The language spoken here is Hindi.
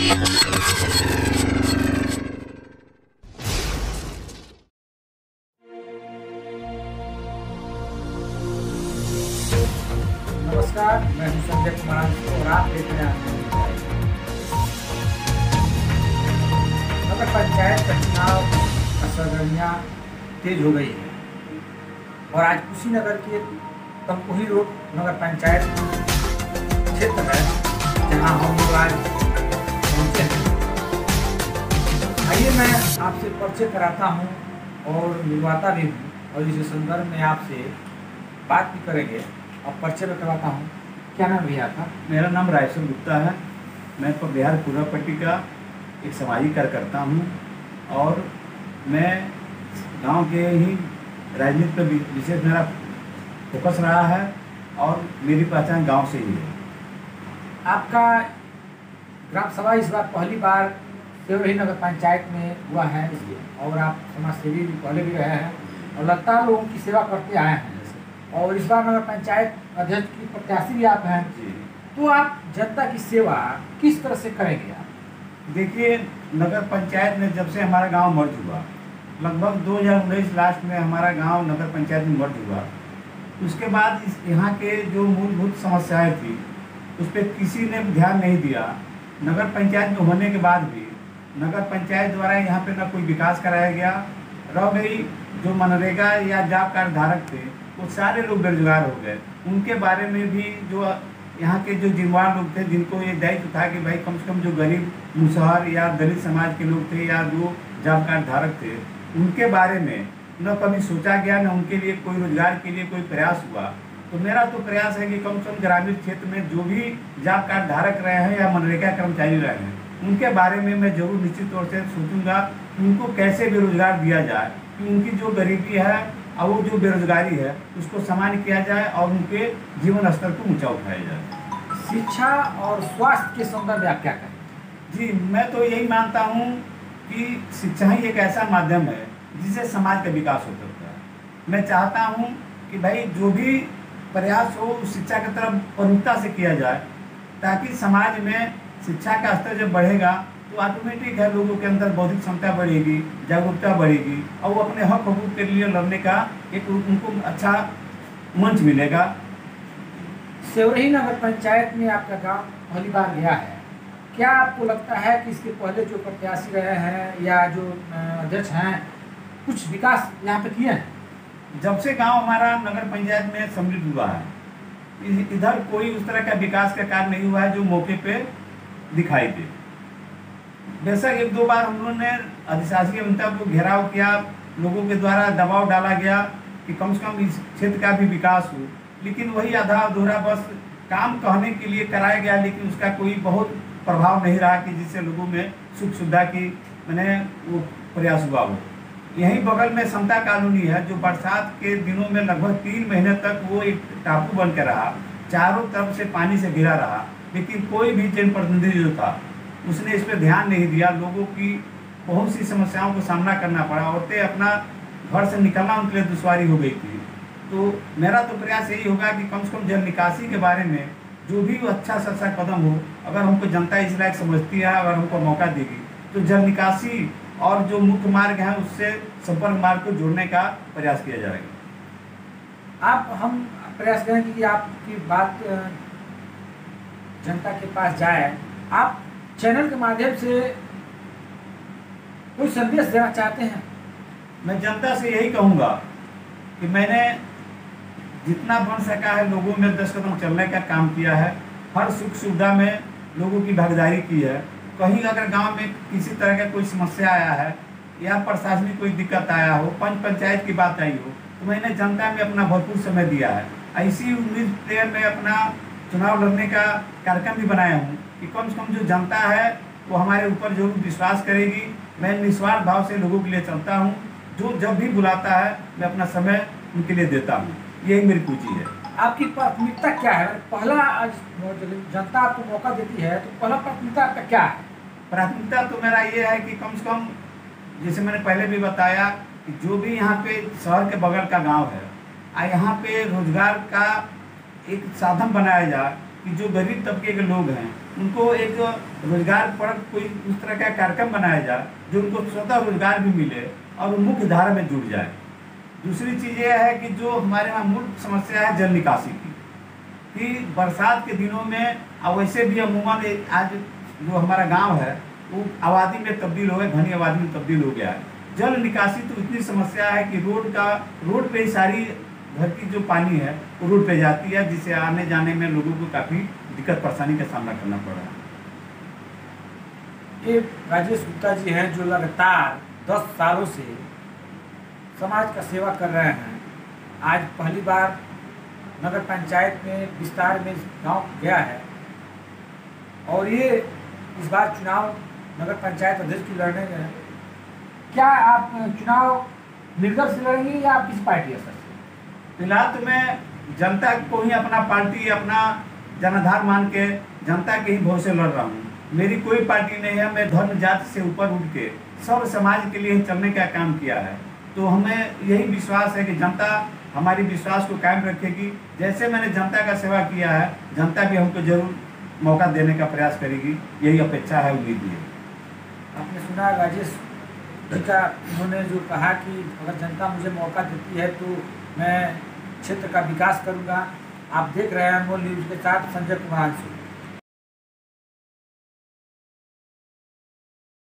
नमस्कार, मैं हूं संजय कुमार और आप देख रहे हैं नगर पंचायत का चुनाव का सरगर्मियाँ तेज हो गई है और आज कुशीनगर के तमकुही रोड नगर पंचायत क्षेत्र है जहां हम लोग आज पहुंचे हैं। आइए मैं आपसे परिचय कराता हूं और मिलवाता भी हूं और इस संदर्भ में आपसे बात भी करेंगे और परिचय भी करवाता हूँ। क्या नाम भैया आपका? मेरा नाम रायसर गुप्ता है। मैं बिहार पूर्व पट्टी का एक सामाजिक कार्यकर्ता हूँ और मैं गांव के ही राजनीति पर विशेष मेरा फोकस रहा है और मेरी पहचान गांव से ही है। आपका ग्राम सभा इस बार पहली बार सेवरही नगर पंचायत में हुआ है और आप समाज सेवी भी पहले भी रहे हैं और लगातार लोगों की सेवा करते आए हैं और इस बार नगर पंचायत अध्यक्ष की प्रत्याशी भी आप हैं। तो आप जनता की सेवा किस तरह से करेंगे आप? देखिए, नगर पंचायत में जब से हमारा गांव मर्ज हुआ, लगभग 2019 लास्ट में हमारा गांव नगर पंचायत में मर्ज हुआ। उसके बाद यहाँ के जो मूलभूत समस्याएं थी उस पर किसी ने ध्यान नहीं दिया। नगर पंचायत में होने के बाद भी नगर पंचायत द्वारा यहाँ पे न कोई विकास कराया गया। रह गई जो मनरेगा या जॉब कार्ड धारक थे वो सारे लोग बेरोजगार हो गए। उनके बारे में भी जो यहाँ के जो जिम्मेवार लोग थे जिनको ये दायित्व था कि भाई कम से कम जो गरीब मुसहर या दलित समाज के लोग थे या जो जॉब कार्ड धारक थे उनके बारे में न कभी सोचा गया, न उनके लिए कोई रोजगार के लिए कोई प्रयास हुआ। तो मेरा तो प्रयास है कि कम से कम ग्रामीण क्षेत्र में जो भी जॉब कार्ड धारक रहे हैं या मनरेगा कर्मचारी रहे हैं उनके बारे में मैं जरूर निश्चित तौर से सोचूंगा कि उनको कैसे बेरोजगार दिया जाए, कि उनकी जो गरीबी है और वो जो बेरोजगारी है उसको सामान्य किया जाए और उनके जीवन स्तर को ऊंचा उठाया जाए। शिक्षा और स्वास्थ्य के संदर्भ में आप क्या कहें? जी, मैं तो यही मानता हूँ कि शिक्षा ही एक ऐसा माध्यम है जिससे समाज का विकास हो सकता है। मैं चाहता हूँ कि भाई जो भी प्रयास हो उस शिक्षा की तरफ प्रमुखता से किया जाए ताकि समाज में शिक्षा का स्तर जब बढ़ेगा तो ऑटोमेटिक है लोगों के अंदर बौद्धिक क्षमता बढ़ेगी, जागरूकता बढ़ेगी और वो अपने हक हकूक के लिए लड़ने का एक उनको अच्छा मंच मिलेगा। सेवरही नगर पंचायत में आपका गांव पहली बार गया है, क्या आपको लगता है कि इसके पहले जो प्रत्याशी रहे हैं या जो अध्यक्ष हैं कुछ विकास यहाँ पे किए हैं? जब से गांव हमारा नगर पंचायत में सम्मिलित हुआ है इधर कोई उस तरह का विकास का कार्य नहीं हुआ है जो मौके पे दिखाई दे। बेशक एक दो बार हम लोगों ने अधिशासी जनता को घेराव किया, लोगों के द्वारा दबाव डाला गया कि कम से कम इस क्षेत्र का भी विकास हो, लेकिन वही आधा अधूरा बस काम कहने के लिए कराया गया, लेकिन उसका कोई बहुत प्रभाव नहीं रहा कि जिससे लोगों में सुख सुविधा की मैंने वो प्रयास हुआ हो। यहीं बगल में समता कॉलोनी है जो बरसात के दिनों में लगभग 3 महीने तक वो एक टापू बन के रहा, चारों तरफ से पानी से घिरा रहा, लेकिन कोई भी जनप्रतिनिधि जो था उसने इस पर ध्यान नहीं दिया। लोगों की बहुत सी समस्याओं को सामना करना पड़ा, औरतें अपना घर से निकलना उनके लिए दुश्वारी हो गई थी। तो मेरा तो प्रयास यही होगा कि कम से कम जल निकासी के बारे में जो भी अच्छा सा कदम हो, अगर हमको जनता इस लायक समझती है, अगर हमको मौका देगी तो जल निकासी और जो मुख्य मार्ग है उससे संपर्क मार्ग को जोड़ने का प्रयास किया जाएगा। हम प्रयास करेंगे कि आपकी बात जनता के पास जाए। आप चैनल के माध्यम से कोई संदेश देना चाहते हैं? मैं जनता से यही कहूँगा कि मैंने जितना बन सका है लोगों में 10 कदम चलने का काम किया है, हर सुख सुविधा में लोगों की भागीदारी की है। कहीं अगर गांव में किसी तरह का कोई समस्या आया है या प्रशासनिक कोई दिक्कत आया हो, पंचायत की बात आई हो, तो मैंने जनता में अपना भरपूर समय दिया है। ऐसी उम्मीद से मैं अपना चुनाव लड़ने का कार्यक्रम भी बनाया हूँ कि कम से कम जो जनता है वो हमारे ऊपर जरूर विश्वास करेगी। मैं निस्वार्थ भाव से लोगों के लिए चलता हूँ, जो जब भी बुलाता है मैं अपना समय उनके लिए देता हूँ, यही मेरी पूंजी है। आपकी प्राथमिकता क्या है? पहला जनता आपको मौका देती है तो पहला प्राथमिकता आपका क्या है? प्राथमिकता तो मेरा ये है कि कम से कम जैसे मैंने पहले भी बताया कि जो भी यहाँ पे शहर के बगल का गांव है यहाँ पे रोजगार का एक साधन बनाया जाए कि जो गरीब तबके के लोग हैं उनको एक रोजगार पर कोई उस तरह का कार्यक्रम बनाया जाए जो उनको स्वतः रोजगार भी मिले और वो मुख्य धारा में जुड़ जाए। दूसरी चीज़ ये है कि जो हमारे यहाँ मूल समस्या है जल निकासी की, कि बरसात के दिनों में और वैसे भी अमूमन आज जो हमारा गांव है वो आबादी में तब्दील हो गया, घनी आबादी में तब्दील हो गया है। जल निकासी तो इतनी समस्या है कि रोड पे ही सारी घर की जो पानी है वो रोड पे जाती है, जिससे आने जाने में लोगों को काफ़ी दिक्कत परेशानी का सामना करना पड़ रहा है। ये राजेश गुप्ता जी हैं जो लगातार 10 सालों से समाज का सेवा कर रहे हैं। आज पहली बार नगर पंचायत में विस्तार में गांव गया है और ये इस बार चुनाव नगर पंचायत अध्यक्ष की लड़ने में। क्या आप चुनाव निर्दल से लड़ेंगे या आप किसी पार्टी असर से? फिलहाल तो मैं जनता को ही अपना पार्टी अपना जनाधार मान के जनता के ही भरोसे से लड़ रहा हूँ। मेरी कोई पार्टी नहीं है। मैं धर्म जाति से ऊपर उठ के सब समाज के लिए चलने का काम किया है। तो हमें यही विश्वास है कि जनता हमारी विश्वास को कायम रखेगी। जैसे मैंने जनता का सेवा किया है, जनता भी हमको जरूर मौका देने का प्रयास करेगी, यही अपेक्षा है, उम्मीद है। आपने सुना राजेश जी का, उन्होंने जो कहा कि अगर जनता मुझे मौका देती है तो मैं क्षेत्र का विकास करूंगा। आप देख रहे हैं अनमोल न्यूज़ के साथ संजय कुमार।